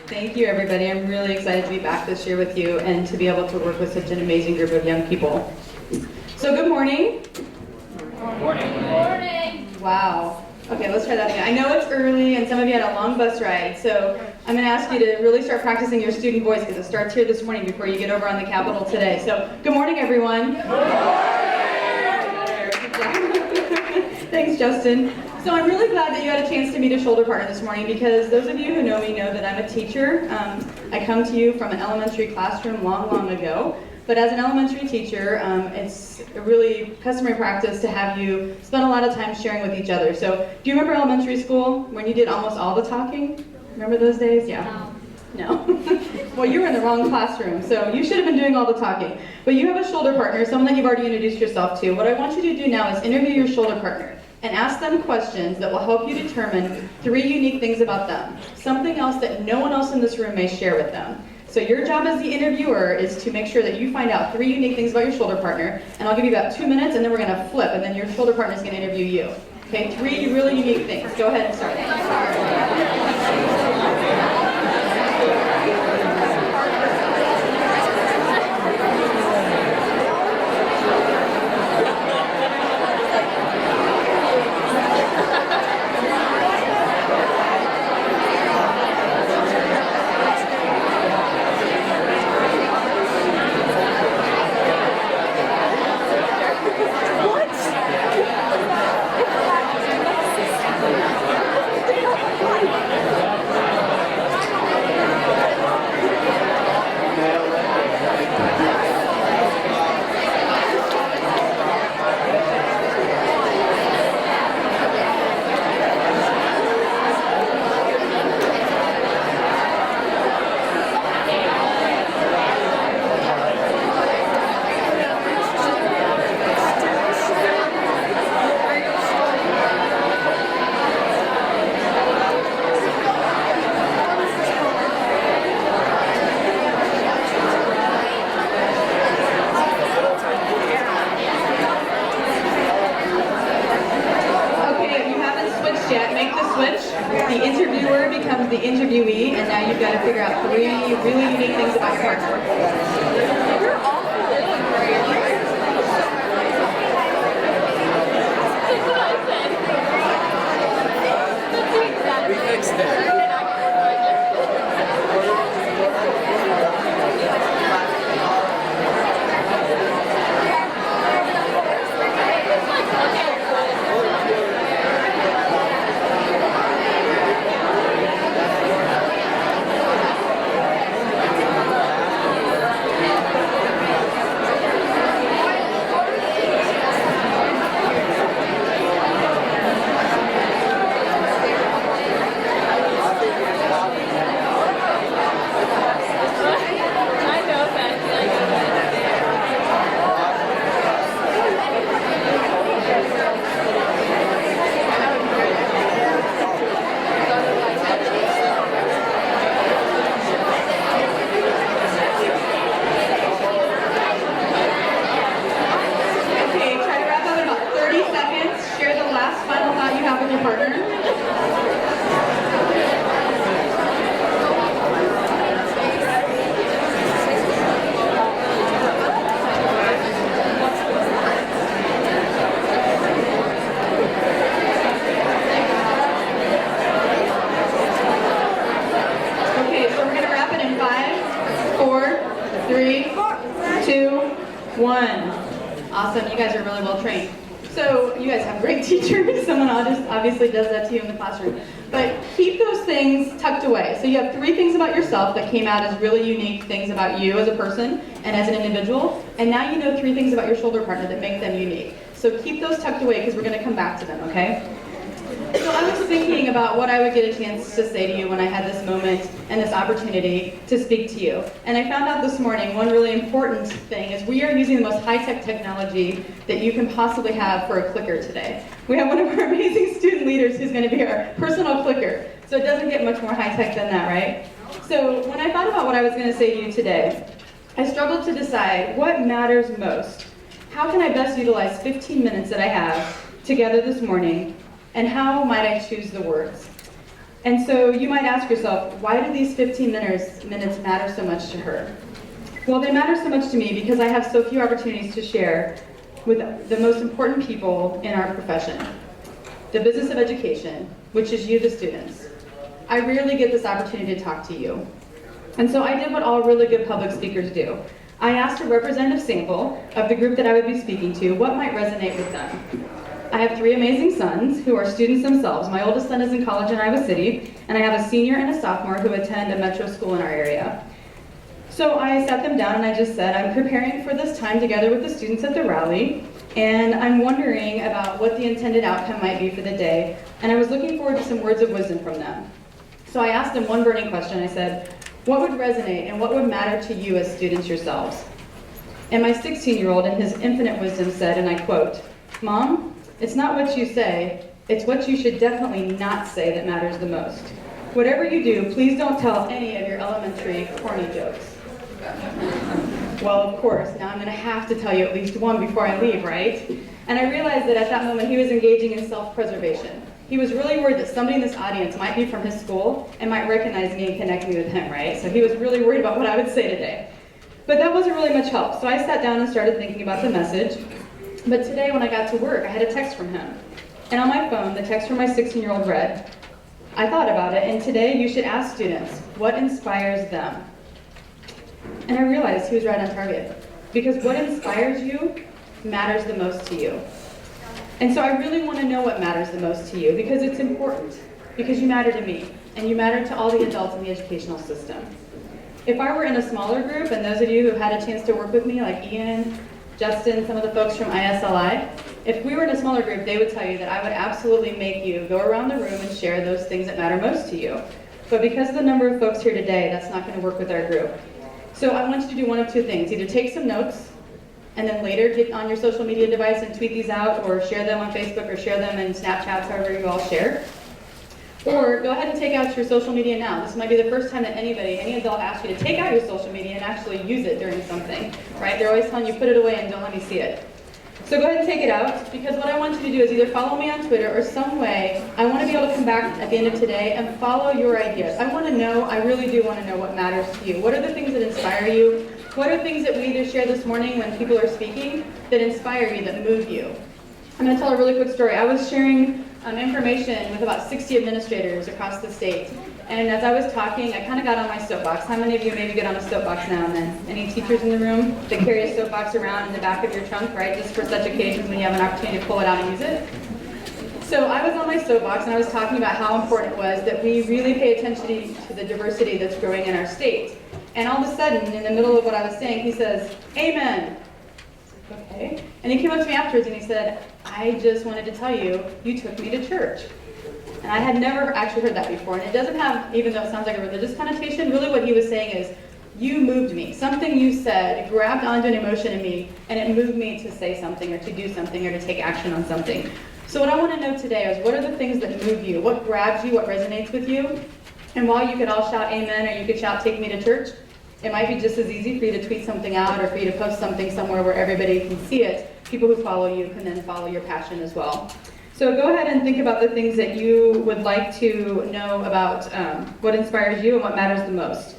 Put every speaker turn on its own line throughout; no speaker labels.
Thank you, everybody. I'm really excited to be back this year with you and to be able to work with such an amazing group of young people. So good morning.
Morning.
Good morning.
Wow. Okay, let's try that again. I know it's early and some of you had a long bus ride, so I'm going to ask you to really start practicing your student voice because it starts here this morning before you get over on the Capitol today. So good morning, everyone. Good morning. Thanks, Justin. So I'm really glad that you had a chance to meet a shoulder partner this morning because those of you who know me know that I'm a teacher. I come to you from an elementary classroom long ago. But as an elementary teacher, it's a really customary practice to have you spend a lot of time sharing with each other. So do you remember elementary school when you did almost all the talking? Remember those days? Yeah. No. Well, you were in the wrong classroom, so you should have been doing all the talking. But you have a shoulder partner, someone that you've already introduced yourself to. What I want you to do now is interview your shoulder partner and ask them questions that will help you determine 3 unique things about them, something else that no one else in this room may share with them. So your job as the interviewer is to make sure that you find out 3 unique things about your shoulder partner, and I'll give you about 2 minutes, and then we're going to flip, and then your shoulder partner is going to interview you. Okay, 3 really unique things. Go ahead and start. The interviewer becomes the interviewee, and now you've got to figure out 3 really unique things about your partner. You're awful.
We fixed it.
Awesome, you guys are really well trained. So you guys have great teachers. Someone obviously does that to you in the classroom. But keep those things tucked away. So you have 3 things about yourself that came out as really unique things about you as a person and as an individual. And now you know 3 things about your shoulder partner that make them unique. So keep those tucked away because we're going to come back to them, okay? So I was thinking about what I would get a chance to say to you when I had this moment and this opportunity to speak to you. And I found out this morning one really important thing is we are using the most high-tech technology that you can possibly have for a clicker today. We have one of our amazing student leaders who's going to be our personal clicker. So it doesn't get much more high-tech than that, right? So when I thought about what I was going to say to you today, I struggled to decide what matters most. How can I best utilize 15 minutes that I have together this morning, and how might I choose the words? And so you might ask yourself, why do these 15 minutes matter so much to her? Well, they matter so much to me because I have so few opportunities to share with the most important people in our profession, the business of education, which is you, the students. I rarely get this opportunity to talk to you. And so I did what all really good public speakers do. I asked a representative sample of the group that I would be speaking to what might resonate with them. I have 3 amazing sons who are students themselves. My oldest son is in college in Iowa City, and I have a senior and a sophomore who attend a metro school in our area. So I sat them down and I just said, I'm preparing for this time together with the students at the rally, and I'm wondering about what the intended outcome might be for the day, and I was looking forward to some words of wisdom from them. So I asked them one burning question. I said, what would resonate and what would matter to you as students yourselves? And my 16-year-old in his infinite wisdom said, and I quote, Mom, it's not what you say, it's what you should definitely not say that matters the most. Whatever you do, please don't tell any of your elementary corny jokes. Well, of course, now I'm going to have to tell you at least one before I leave, right? And I realized that at that moment he was engaging in self-preservation. He was really worried that somebody in this audience might be from his school and might recognize me and connect me with him, right? So he was really worried about what I would say today. But that wasn't really much help, so I sat down and started thinking about the message. But today when I got to work, I had a text from him. And on my phone, the text from my 16-year-old read, I thought about it, and today you should ask students, what inspires them? And I realized he was right on target. Because what inspires you matters the most to you. And so I really want to know what matters the most to you, because it's important. Because you matter to me, and you matter to all the adults in the educational system. If I were in a smaller group, and those of you who had a chance to work with me, like Ian, Justin, some of the folks from ISLI, if we were in a smaller group, they would tell you that I would absolutely make you go around the room and share those things that matter most to you. But because of the number of folks here today, that's not going to work with our group. So I want you to do one of 2 things. Either take some notes, and then later get on your social media device and tweet these out, or share them on Facebook, or share them in Snapchats, however you all share. Or go ahead and take out your social media now. This might be the first time that any adult asks you to take out your social media and actually use it during something, right? They're always telling you put it away and don't let me see it. So go ahead and take it out, because what I want you to do is either follow me on Twitter or some way. I want to be able to come back at the end of today and follow your ideas. I want to know, I really do want to know what matters to you. What are the things that inspire you? What are things that we either share this morning when people are speaking that inspire you, that move you? I'm going to tell a really quick story. I was sharing information with about 60 administrators across the state. And as I was talking, I kind of got on my soapbox. How many of you maybe get on a soapbox now and then? Any teachers in the room that carry a soapbox around in the back of your trunk, right? Just for such occasions when you have an opportunity to pull it out and use it. So I was on my soapbox and I was talking about how important it was that we really pay attention to the diversity that's growing in our state. And all of a sudden, in the middle of what I was saying, he says, "Amen." Okay. And he came up to me afterwards and he said, "I just wanted to tell you, you took me to church." And I had never actually heard that before. And it doesn't have, even though it sounds like a religious connotation, really what he was saying is, you moved me. Something you said grabbed onto an emotion in me, and it moved me to say something or to do something or to take action on something. So what I want to know today is, what are the things that move you? What grabs you? What resonates with you? And while you could all shout amen, or you could shout take me to church, it might be just as easy for you to tweet something out or for you to post something somewhere where everybody can see it. People who follow you can then follow your passion as well. So go ahead and think about the things that you would like to know about what inspires you and what matters the most.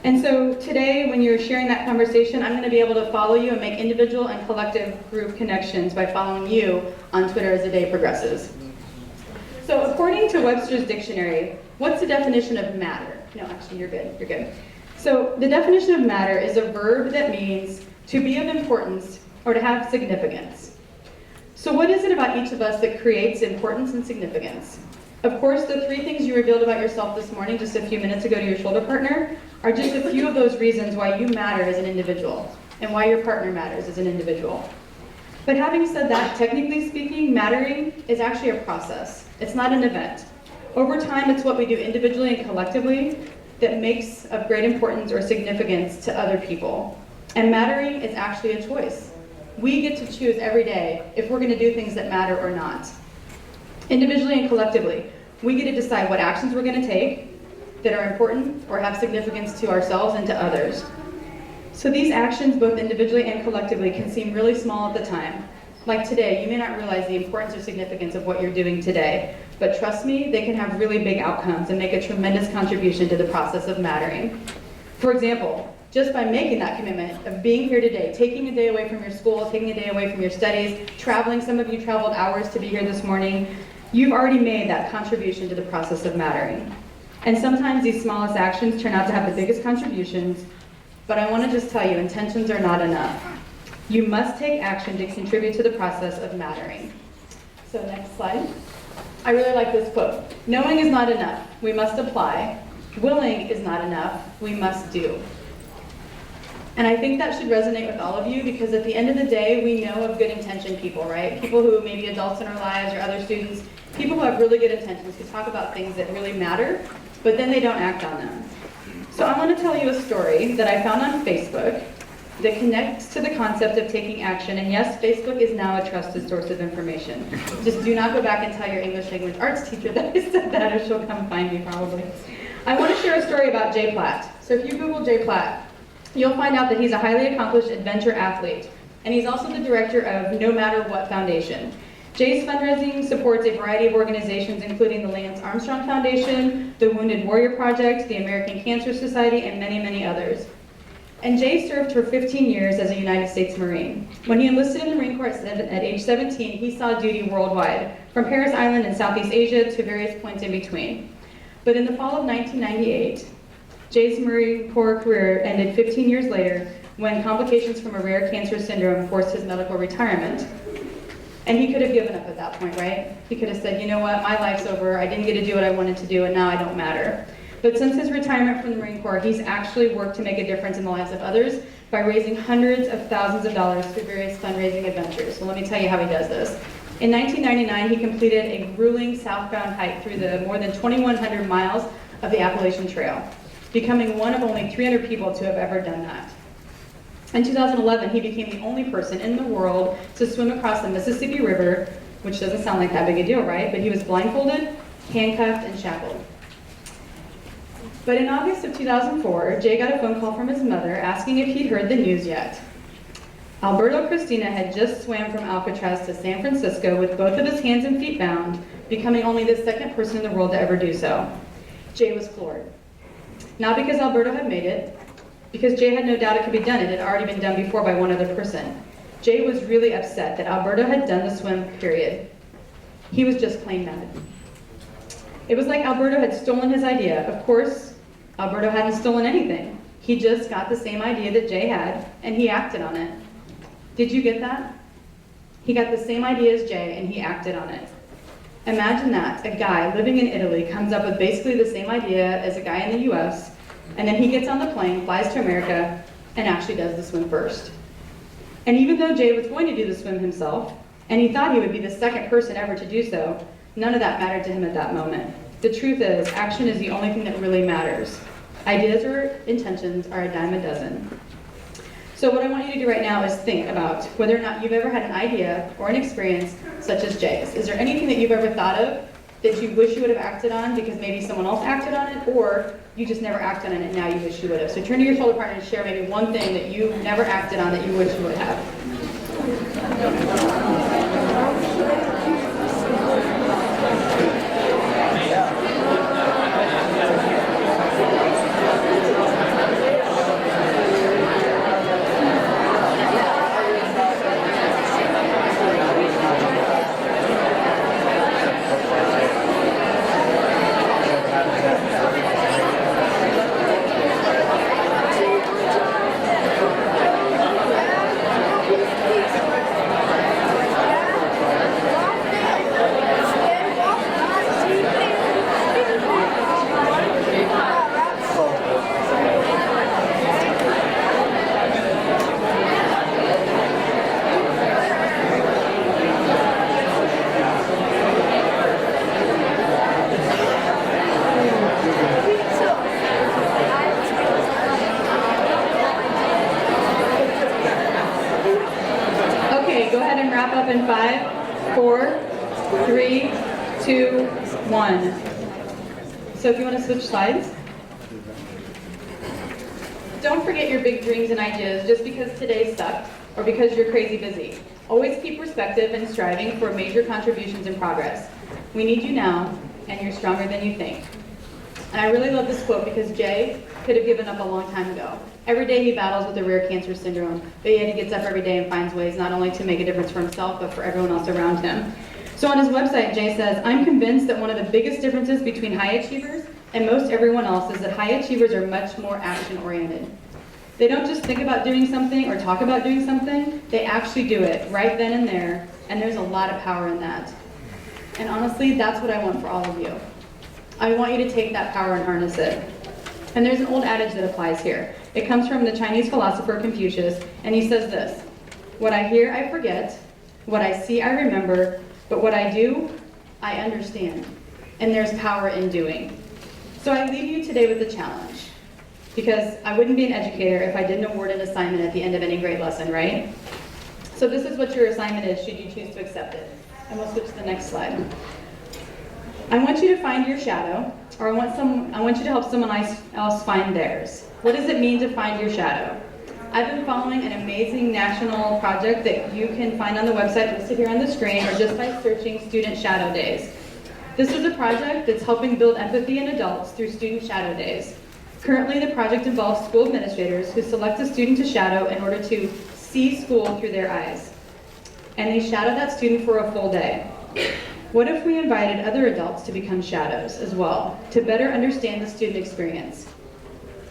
And so today, when you're sharing that conversation, I'm going to be able to follow you and make individual and collective group connections by following you on Twitter as the day progresses. So according to Webster's dictionary, what's the definition of matter? No, actually, you're good. You're good. So the definition of matter is a verb that means to be of importance or to have significance. So what is it about each of us that creates importance and significance? Of course, the 3 things you revealed about yourself this morning, just a few minutes ago to your shoulder partner, are just a few of those reasons why you matter as an individual and why your partner matters as an individual. But having said that, technically speaking, mattering is actually a process. It's not an event. Over time, it's what we do individually and collectively that makes of great importance or significance to other people. And mattering is actually a choice. We get to choose every day if we're going to do things that matter or not. Individually and collectively, we get to decide what actions we're going to take that are important or have significance to ourselves and to others. So these actions, both individually and collectively, can seem really small at the time. Like today, you may not realize the importance or significance of what you're doing today. But trust me, they can have really big outcomes and make a tremendous contribution to the process of mattering. For example, just by making that commitment of being here today, taking a day away from your school, taking a day away from your studies, traveling, some of you traveled hours to be here this morning, you've already made that contribution to the process of mattering. And sometimes these smallest actions turn out to have the biggest contributions, but I want to just tell you, intentions are not enough. You must take action to contribute to the process of mattering. So next slide. I really like this quote. Knowing is not enough, we must apply. Willing is not enough, we must do. And I think that should resonate with all of you because at the end of the day, we know of good intentioned people, right? People who may be adults in our lives or other students, people who have really good intentions, who talk about things that really matter, but then they don't act on them. So I want to tell you a story that I found on Facebook that connects to the concept of taking action. And yes, Facebook is now a trusted source of information. Just do not go back and tell your English language arts teacher that I said that, or she'll come find me probably. I want to share a story about Jay Platt. So if you Google Jay Platt, you'll find out that he's a highly accomplished adventure athlete. And he's also the director of No Matter What Foundation. Jay's fundraising supports a variety of organizations, including the Lance Armstrong Foundation, the Wounded Warrior Project, the American Cancer Society, and many, many others. And Jay served for 15 years as a United States Marine. When he enlisted in the Marine Corps at age 17, he saw duty worldwide, from Paris Island in Southeast Asia to various points in between. But in the fall of 1998, Jay's Marine Corps career ended 15 years later when complications from a rare cancer syndrome forced his medical retirement. And he could have given up at that point, right? He could have said, you know what, my life's over, I didn't get to do what I wanted to do, and now I don't matter. But since his retirement from the Marine Corps, he's actually worked to make a difference in the lives of others by raising hundreds of thousands of dollars through various fundraising adventures. So let me tell you how he does this. In 1999, he completed a grueling southbound hike through the more than 2,100 miles of the Appalachian Trail, becoming one of only 300 people to have ever done that. In 2011, he became the only person in the world to swim across the Mississippi River, which doesn't sound like that big a deal, right? But he was blindfolded, handcuffed, and shackled. But in August of 2004, Jay got a phone call from his mother asking if he'd heard the news yet. Alberto Cristina had just swam from Alcatraz to San Francisco with both of his hands and feet bound, becoming only the second person in the world to ever do so. Jay was floored. Not because Alberto had made it, because Jay had no doubt it could be done. It had already been done before by one other person. Jay was really upset that Alberto had done the swim, period. He was just plain mad. It was like Alberto had stolen his idea. Of course, Alberto hadn't stolen anything. He just got the same idea that Jay had, and he acted on it. Did you get that? He got the same idea as Jay, and he acted on it. Imagine that, a guy living in Italy comes up with basically the same idea as a guy in the US, and then he gets on the plane, flies to America, and actually does the swim first. And even though Jay was going to do the swim himself, and he thought he would be the second person ever to do so, none of that mattered to him at that moment. The truth is, action is the only thing that really matters. Ideas or intentions are a dime a dozen. So what I want you to do right now is think about whether or not you've ever had an idea or an experience such as Jay's. Is there anything that you've ever thought of that you wish you would have acted on because maybe someone else acted on it, or you just never acted on it and now you wish you would have? So turn to your shoulder partner and share maybe one thing that you never acted on that you wish you would have. Go ahead and wrap up in 5, 4, 3, 2, 1. So if you want to switch slides. Don't forget your big dreams and ideas just because today sucked or because you're crazy busy. Always keep perspective and striving for major contributions and progress. We need you now, and you're stronger than you think. And I really love this quote because Jay could have given up a long time ago. Every day he battles with a rare cancer syndrome, but yet he gets up every day and finds ways not only to make a difference for himself, but for everyone else around him. So on his website, Jay says, I'm convinced that one of the biggest differences between high achievers and most everyone else is that high achievers are much more action-oriented. They don't just think about doing something or talk about doing something, they actually do it right then and there, and there's a lot of power in that. And honestly, that's what I want for all of you. I want you to take that power and harness it. And there's an old adage that applies here. It comes from the Chinese philosopher Confucius, and he says this, what I hear, I forget, what I see, I remember, but what I do, I understand. And there's power in doing. So I leave you today with a challenge, because I wouldn't be an educator if I didn't award an assignment at the end of any grade lesson, right? So this is what your assignment is, should you choose to accept it. And we'll switch to the next slide. I want you to find your shadow, or I want you to help someone else find theirs. What does it mean to find your shadow? I've been following an amazing national project that you can find on the website listed here on the screen, or just by searching Student Shadow Days. This is a project that's helping build empathy in adults through Student Shadow Days. Currently, the project involves school administrators who select a student to shadow in order to see school through their eyes. And they shadow that student for a full day. What if we invited other adults to become shadows as well, to better understand the student experience?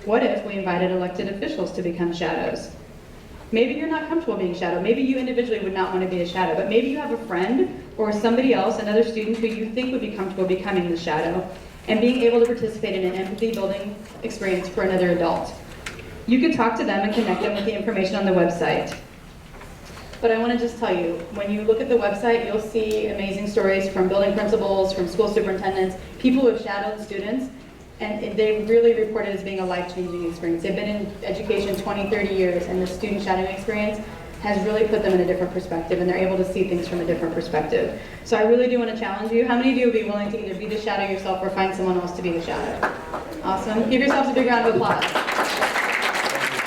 What if we invited elected officials to become shadows? Maybe you're not comfortable being shadowed. Maybe you individually would not want to be a shadow, but maybe you have a friend or somebody else, another student who you think would be comfortable becoming the shadow and being able to participate in an empathy building experience for another adult. You could talk to them and connect them with the information on the website. But I want to just tell you, when you look at the website, you'll see amazing stories from building principals, from school superintendents, people who have shadowed students, and they really report it as being a life-changing experience. They've been in education 20, 30 years, and the student shadowing experience has really put them in a different perspective, and they're able to see things from a different perspective. So I really do want to challenge you. How many of you would be willing to either be the shadow yourself or find someone else to be the shadow? Awesome. Give yourselves a big round of applause.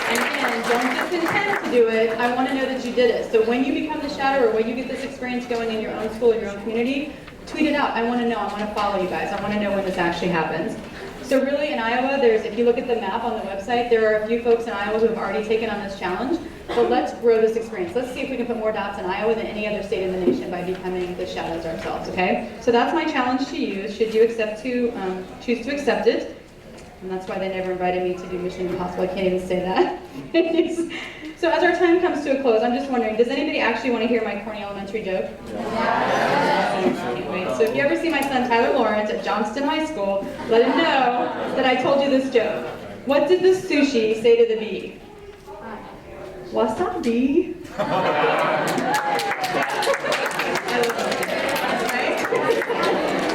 And again, don't just intend to do it. I want to know that you did it. So when you become the shadow or when you get this experience going in your own school or your own community, tweet it out. I want to know. I want to follow you guys. I want to know when this actually happens. So really in Iowa, if you look at the map on the website, there are a few folks in Iowa who have already taken on this challenge. But let's grow this experience. Let's see if we can put more dots in Iowa than any other state in the nation by becoming the shadows ourselves, okay? So that's my challenge to you. Should you choose to accept it? And that's why they never invited me to do Mission Impossible. I can't even say that. So as our time comes to a close, I'm just wondering, does anybody actually want to hear my corny elementary joke? Yeah. So if you ever see my son Tyler Lawrence at Johnston High School, let him know that I told you this joke. What did the sushi say to the bee? Wasabi.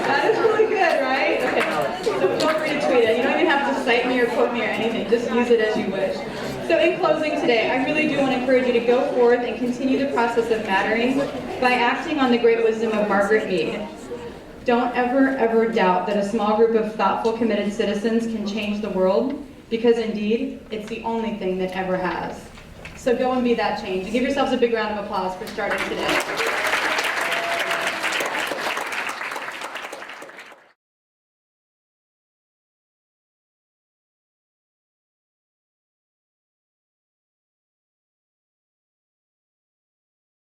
That is really good, right? Okay. So feel free to tweet it. You don't even have to cite me or quote me or anything. Just use it as you wish. So in closing today, I really do want to encourage you to go forth and continue the process of mattering by acting on the great wisdom of Margaret Mead. Don't ever doubt that a small group of thoughtful, committed citizens can change the world, because indeed, it's the only thing that ever has. So go and be that change. And give yourselves a big round of applause for starting today.